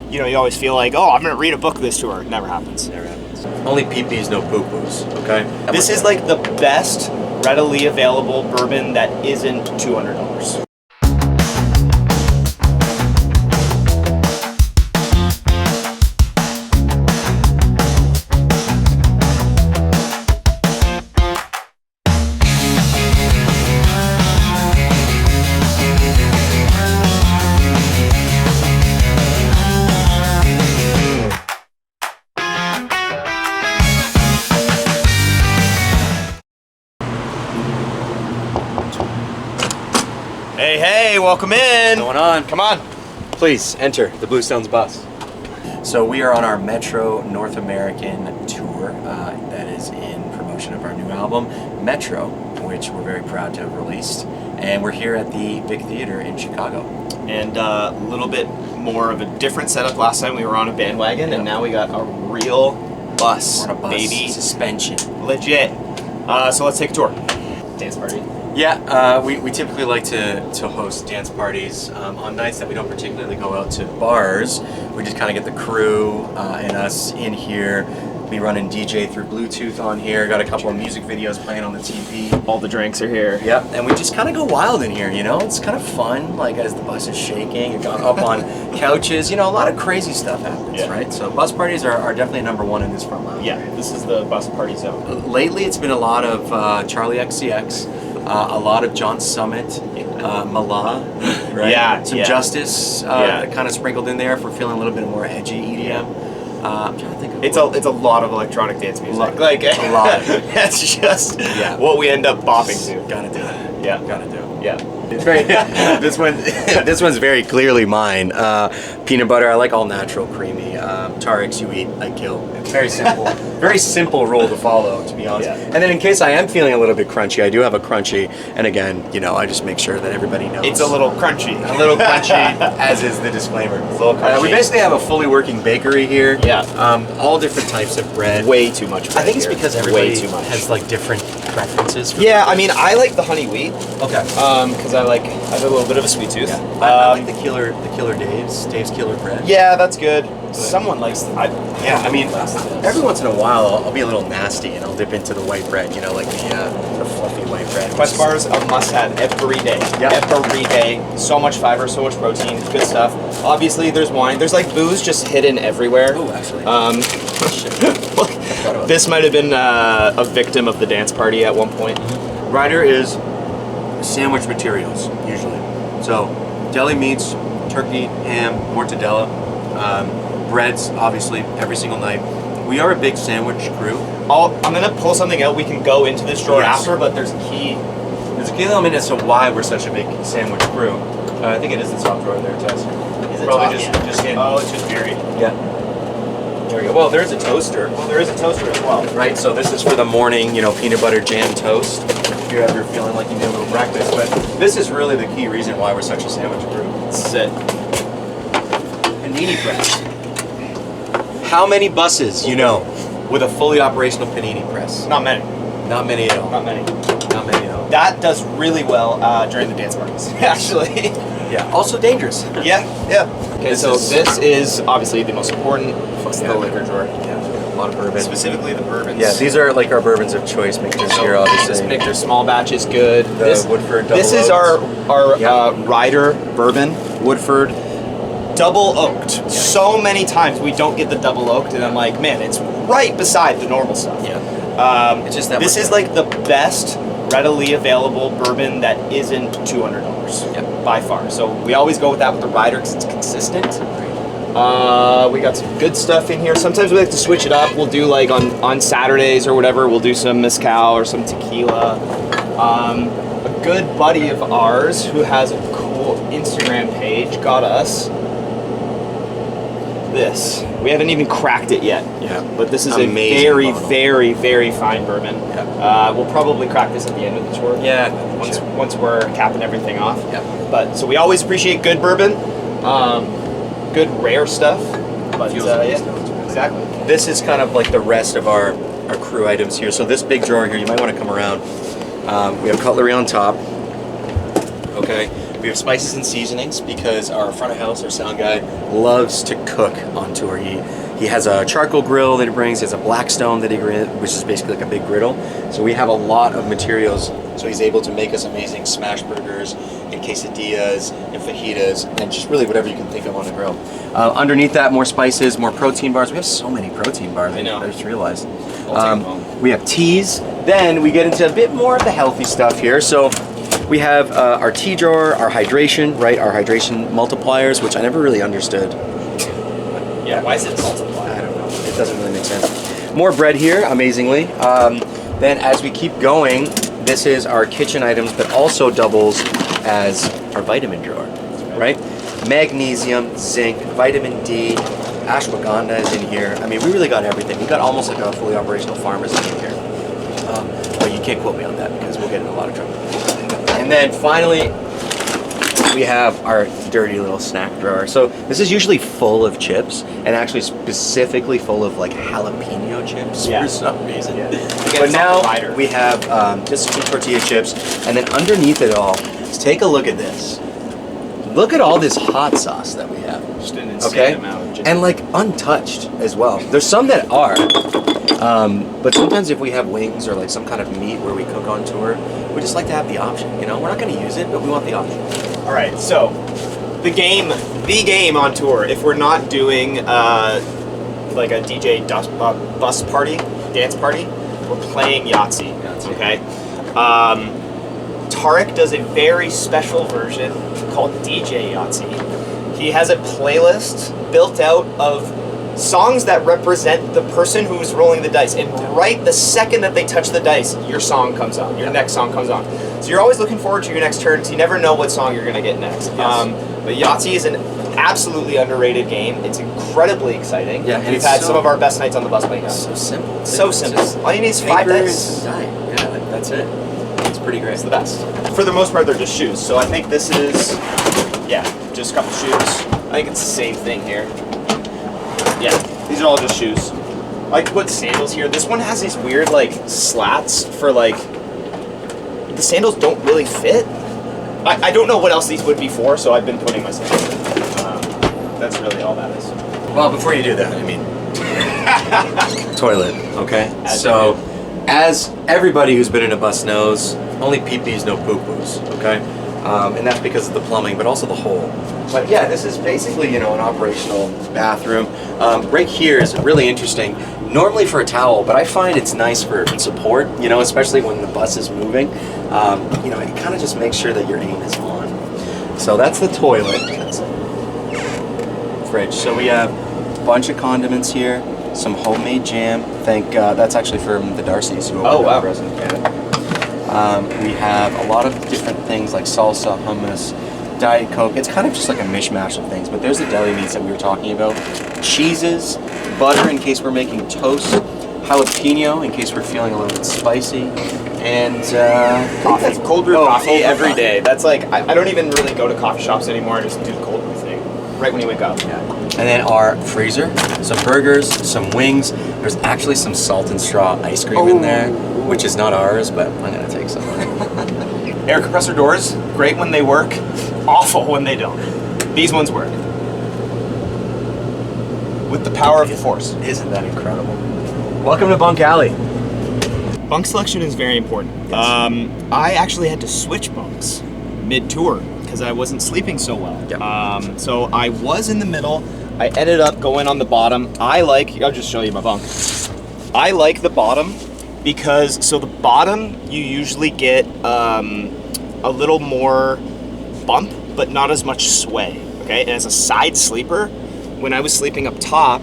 you know, you always feel like, oh, I'm gonna read a book this tour. It never happens. Never happens. Only pee-pees, no poo-poos, okay? This is like the best readily available bourbon that isn't $200. Hey, hey, welcome in. What's going on? Come on. Please enter the Bluestones bus. So we are on our Metro North American tour that is in promotion of our new album, Metro, which we're very proud to have released. And we're here at the Big Theater in Chicago. And a little bit more of a different setup. Last time we were on a bandwagon, and now we got a real bus, We're on a bus, baby. suspension. Legit. So let's take a tour. Dance party. Yeah, we typically like to host dance parties on nights that we don't particularly go out to bars. We just kind of get the crew and us in here. We run and DJ through Bluetooth on here. Got a couple of music videos playing on the TV. All the drinks are here. Yep, and we just kind of go wild in here, you know? It's kind of fun, like as the bus is shaking, you're going up on couches, you know, a lot of crazy stuff happens, right? So bus parties are definitely number one in this front lounge. Yeah, this is the bus party zone. Lately, it's been a lot of Charlie XCX, a lot of John Summit, Mala, right? Yeah, Some Justice kind of sprinkled in there for feeling a little bit more edgy EDM. I'm trying to think of It's a lot of electronic dance music. Like a lot. That's just what we end up bopping to. Gotta do it. Yeah. Gotta do it. Yeah. It's very, this one's very clearly mine. Peanut butter, I like all natural, creamy. Tarix, you eat, I kill. It's very simple. Very simple rule to follow, to be honest. Yeah. And then in case I am feeling a little bit crunchy, I do have a crunchy. And again, you know, I just make sure that everybody knows. It's a little crunchy. A little crunchy, as is the disclaimer. A little crunchy. We basically have a fully working bakery here. Yeah. All different types of bread. Way too much bread I think it's here. because everybody Way too much. has like different preferences. For Yeah, I mean, I like the honey wheat. Okay. Because I have a little bit of a sweet tooth. I like the killer Dave's Killer Bread. Yeah, that's good. Someone likes the. I mean, every once in a while, I'll be a little nasty and I'll dip into the white bread, you know, like the fluffy white bread. Quest bars a must-have every day. Yeah. Every day. So much fiber, so much protein, good stuff. Obviously, there's wine. There's like booze just hidden everywhere. Oh, actually. This might have been a victim of the dance party at one point. Ryder is sandwich materials, usually. So, deli meats, turkey, ham, mortadella, breads, obviously, every single night. We are a big sandwich crew. I'm gonna pull something out. We can go into this drawer after, but there's a key. There's a key element as to why we're such a big sandwich crew. I think it is the top drawer there, Tess. Is it Probably top? just in. Oh, it's just buried. Yeah. There we go. Well, there's a toaster. Well, there is a toaster as well. Right, so this is for the morning, you know, peanut butter jam toast. If you're ever feeling like you need a little breakfast. But this is really the key reason why we're such a sandwich crew. This is it. Panini press. How many buses, you know, with a fully operational panini press? Not many. Not many at all. Not many. Not many at all. That does really well during the dance parties, actually. Yeah, also dangerous. Yeah. Okay, this is obviously the most important. It's Yeah. the liquor drawer. Yeah, a lot of bourbon. Specifically the bourbons. Yeah, these are like our bourbons of choice. Mixers here, obviously. This Michter small batch is good. The Woodford double This is oaked. our Ryder bourbon, Woodford, double oaked. Yeah. So many times we don't get the double oaked, and I'm like, man, it's right beside the normal stuff. Yeah. It's just that this is like the best readily available bourbon that isn't $200 by far. So we always go with that with the Ryder because it's consistent. We got some good stuff in here. Sometimes we like to switch it up. We'll do like on Saturdays or whatever, we'll do some mezcal or some tequila. A good buddy of ours who has a cool Instagram page got us this. We haven't even cracked it yet. Yeah. But this is Amazing a very, bottle. very, very fine bourbon. Yeah. We'll probably crack this at the end of the tour. Yeah. Once we're capping everything off. Yeah. But so we always appreciate good bourbon, good rare stuff. But exactly. This is kind of like the rest of our crew items here. So this big drawer here, you might want to come around. We have cutlery on top. Okay. We have spices and seasonings because our front of house, our sound guy, loves to cook on tour. He has a charcoal grill that he brings. He has a Blackstone that he brings, which is basically like a big griddle. So we have a lot of materials. So he's able to make us amazing smash burgers and quesadillas and fajitas and just really whatever you can think of on the grill. Underneath that, more spices, more protein bars. We have so many protein bars. I know. I just realized. I'll take them home. We have teas. Then we get into a bit more of the healthy stuff here. So we have our tea drawer, our hydration, right? Our hydration multipliers, which I never really understood. Yeah, why is it multiplied? I don't know. It doesn't really make sense. More bread here, amazingly. Then as we keep going, this is our kitchen items, but also doubles as our vitamin drawer, right? Magnesium, zinc, vitamin D, ashwagandha is in here. I mean, we really got everything. We got almost like a fully operational pharmacy in here. But you can't quote me on that because we'll get in a lot of trouble. And then finally, we have our dirty little snack drawer. So this is usually full of chips, and actually specifically full of like jalapeno chips for some reason. Yeah. But now we have just some tortilla chips, and then underneath it all, let's take a look at this. Look at all this hot sauce that we have. Just an insane amount. And like untouched as well. There's some that are, but sometimes if we have wings or like some kind of meat where we cook on tour, we just like to have the option. You know, we're not going to use it, but we want the option. All right, so the game on tour. If we're not doing like a DJ bus party, dance party, we're playing Yahtzee. Okay. Tarek does a very special version called DJ Yahtzee. He has a playlist built out of songs that represent the person who's rolling the dice, and right the second that they touch the dice, your song comes on, your next song comes on. So you're always looking forward to your next turn because you never know what song you're going to get next. Yes. But Yahtzee is an absolutely underrated game. It's incredibly exciting. Yeah, and we've had some of our best nights on the bus playing Yahtzee. So simple. So simple. All you need is 5 dice. Yeah, that's it. It's pretty great. It's the best. For the most part, they're just shoes. So I think this is, yeah, just a couple shoes. I think it's the same thing here. Yeah, these are all just shoes. I like to put sandals here. This one has these weird like slats for like, the sandals don't really fit. I don't know what else these would be for, so I've been putting my sandals in. That's really all that is. Well, before you do that, I mean, toilet, okay? As everybody who's been in a bus knows, only pee-pees, no poo-poos, okay? And that's because of the plumbing, but also the hole. But yeah, this is basically, you know, an operational bathroom. Right here is really interesting. Normally for a towel, but I find it's nice for support, you know, especially when the bus is moving. You know, it kind of just makes sure that your aim is on. So that's the toilet. Fridge. So we have a bunch of condiments here, some homemade jam. That's actually from the Darcys who are present in Canada. We have a lot of different things like salsa, hummus, Diet Coke. It's kind of just like a mishmash of things, but there's the deli meats that we were talking about. Cheeses, butter in case we're making toast, jalapeno in case we're feeling a little bit spicy, and coffee. Cold brew coffee every coffee. day. That's like, I don't even really go to coffee shops anymore. I just do the cold brew thing right when you wake up. Yeah. And then our freezer, some burgers, some wings. There's actually some salt and straw ice cream in there, which is not ours, but I'm gonna take some. Air compressor doors, great when they work, awful when they don't. These ones work. With the power of the force. Isn't that incredible? Welcome to Bunk Alley. Bunk selection is very important. Yes. I actually had to switch bunks mid-tour because I wasn't sleeping so well. Yep. So I was in the middle. I ended up going on the bottom. I'll just show you my bunk. I like the bottom because, so the bottom you usually get a little more bump, but not as much sway, okay? And as a side sleeper, when I was sleeping up top,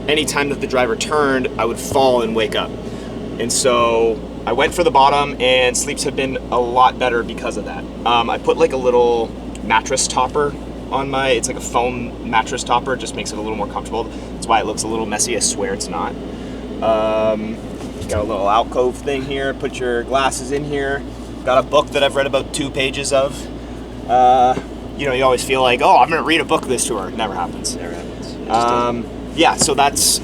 anytime that the driver turned, I would fall and wake up. And so I went for the bottom, and sleeps have been a lot better because of that. I put like a little mattress topper on it's like a foam mattress topper. It just makes it a little more comfortable. That's why it looks a little messy. I swear it's not. Got a little alcove thing here. Put your glasses in here. Got a book that I've read about 2 pages of. You know, you always feel like, oh, I'm gonna read a book this tour. It never happens. Never happens. Yeah, so that's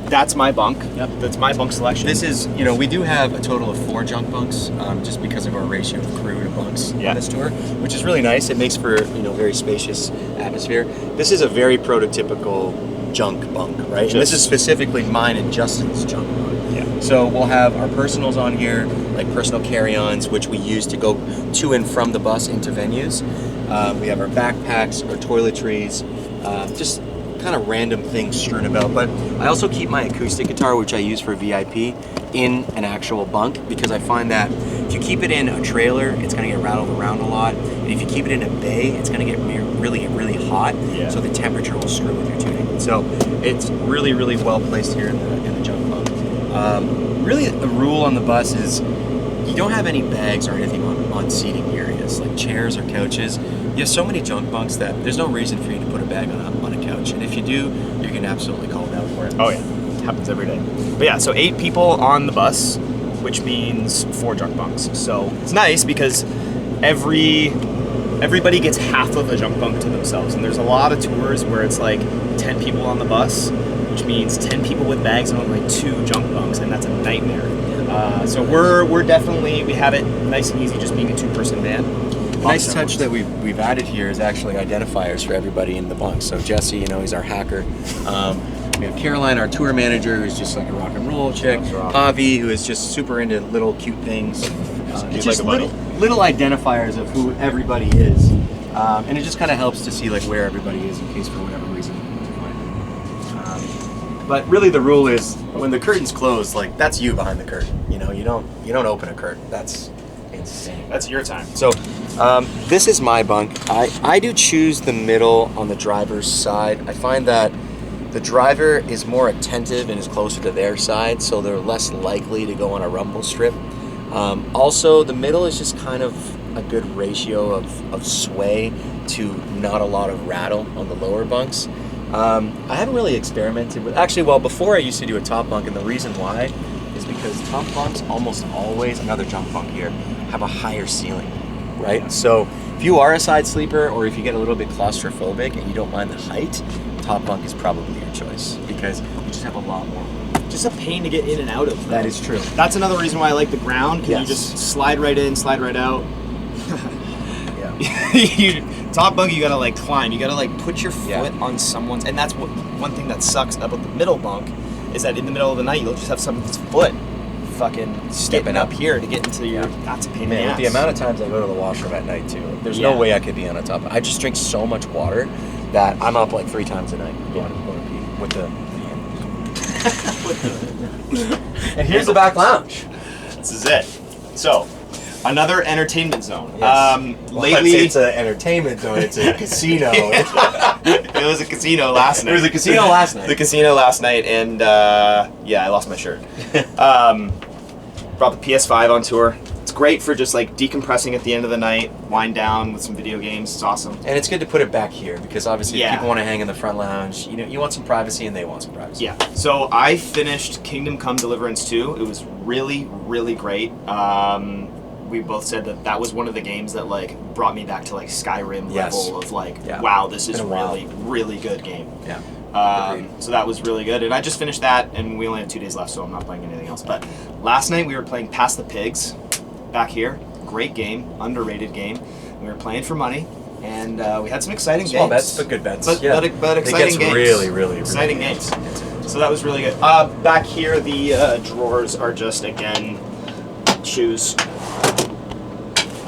that's my bunk. Yep. That's my bunk selection. This is, you know, we do have a total of 4 junk bunks, just because of our ratio of crew to bunks on this tour, which is really nice. It makes for, you know, very spacious atmosphere. This is a very prototypical junk bunk, right? And this is specifically mine and Justin's junk bunk. Yeah. So we'll have our personals on here, like personal carry-ons, which we use to go to and from the bus into venues. We have our backpacks, our toiletries, just kind of random things strewn about. But I also keep my acoustic guitar, which I use for VIP, in an actual bunk, because I find that if you keep it in a trailer, it's going to get rattled around a lot, and if you keep it in a bay, it's going to get really hot. Yeah. So the temperature will screw with your tuning. So it's really well placed here in the junk bunk. Really, the rule on the bus is you don't have any bags or anything on seating areas, like chairs or couches. You have so many junk bunks that there's no reason for you to put a bag on a couch. And if you do, you can absolutely call it out for it. Oh yeah, it happens every day. But yeah, so 8 people on the bus, which means 4 junk bunks. So it's nice because everybody gets half of a junk bunk to themselves. And there's a lot of tours where it's like 10 people on the bus, which means 10 people with bags and only like 2 junk bunks, and that's a nightmare. So we have it nice and easy, just being a 2-person van. A nice touch that we've added here is actually identifiers for everybody in the bunk. So Jesse, you know, he's our hacker. We have Caroline, our tour manager, who's just like a rock and roll chick. Avi, who is just super into little cute things. It's just like little identifiers of who everybody is, and it just kind of helps to see like where everybody is in case for whatever reason. But really, the rule is when the curtain's closed, like that's you behind the curtain. You know, you don't open a curtain. That's insane. That's your time. So this is my bunk. I do choose the middle on the driver's side. I find that the driver is more attentive and is closer to their side, so they're less likely to go on a rumble strip. Also, the middle is just kind of a good ratio of sway to not a lot of rattle on the lower bunks. I haven't really experimented with, actually, well, before I used to do a top bunk, and the reason why is because top bunks almost always, another junk bunk here, have a higher ceiling, right? So if you are a side sleeper, or if you get a little bit claustrophobic and you don't mind the height, top bunk is probably your choice, because you just have a lot more room. Just a pain to get in and out of. That is true. That's another reason why I like the ground, because you just slide right in, slide right out. Top bunk, you gotta like climb. You gotta like put your foot on someone's, and that's one thing that sucks about the middle bunk is that in the middle of the night you'll just have someone's foot fucking stepping up here to get into your. That's a pain in the ass. With the amount of times I go to the washroom at night too, there's no way I could be on a top. I just drink so much water that I'm up like 3 times a night going to pee with the. And here's the back lounge. This is it. So. Another entertainment zone. Yes. Lately, it's an entertainment zone. It's a casino. It was a casino last night. It was a casino last night. The casino last night, and I lost my shirt. Brought the PS5 on tour. It's great for just like decompressing at the end of the night, wind down with some video games. It's awesome. And it's good to put it back here because obviously people want to hang in the front lounge. You know, you want some privacy, and they want some privacy. Yeah. So I finished Kingdom Come Deliverance 2. It was really great. We both said that was one of the games that like brought me back to like Skyrim level of like, wow, this is really good game. Yeah. So that was really good, and I just finished that, and we only have 2 days left, so I'm not playing anything else. But last night we were playing Pass the Pigs back here. Great game, underrated game. We were playing for money, and we had some exciting Small games. bets, but good bets. But exciting games. Really exciting games. So that was really good. Back here, the drawers are just again shoes.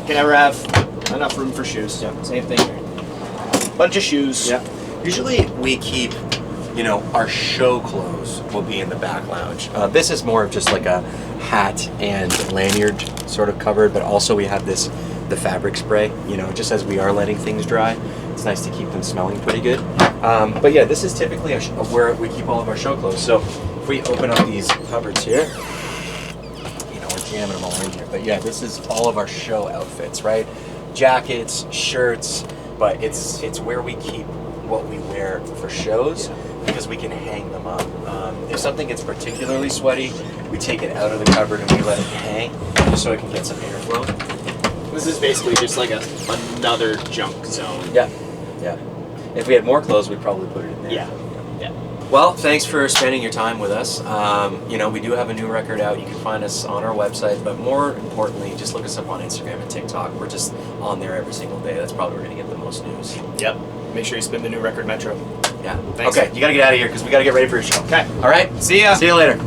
Can never have enough room for shoes. Yeah. Same thing here. Bunch of shoes. Yeah. Usually we keep, you know, our show clothes will be in the back lounge. This is more of just like a hat and lanyard sort of covered, but also we have the fabric spray, you know, just as we are letting things dry. It's nice to keep them smelling pretty good. But yeah, this is typically where we keep all of our show clothes. So if we open up these cupboards here, jamming them all in here. But yeah, this is all of our show outfits, right? Jackets, shirts, but it's where we keep what we wear for shows because we can hang them up. If something gets particularly sweaty, we take it out of the cupboard and we let it hang just so it can get some airflow. This is basically just like another junk zone. Yeah. If we had more clothes, we'd probably put it in there. Yeah. Well, thanks for spending your time with us. You know, we do have a new record out. You can find us on our website, but more importantly, just look us up on Instagram and TikTok. We're just on there every single day. That's probably where we're going to get the most news. Yep. Make sure you spin the new record Metro. Yeah. Thanks. Okay, you got to get out of here because we got to get ready for your show. Okay. All right. See ya. See you later.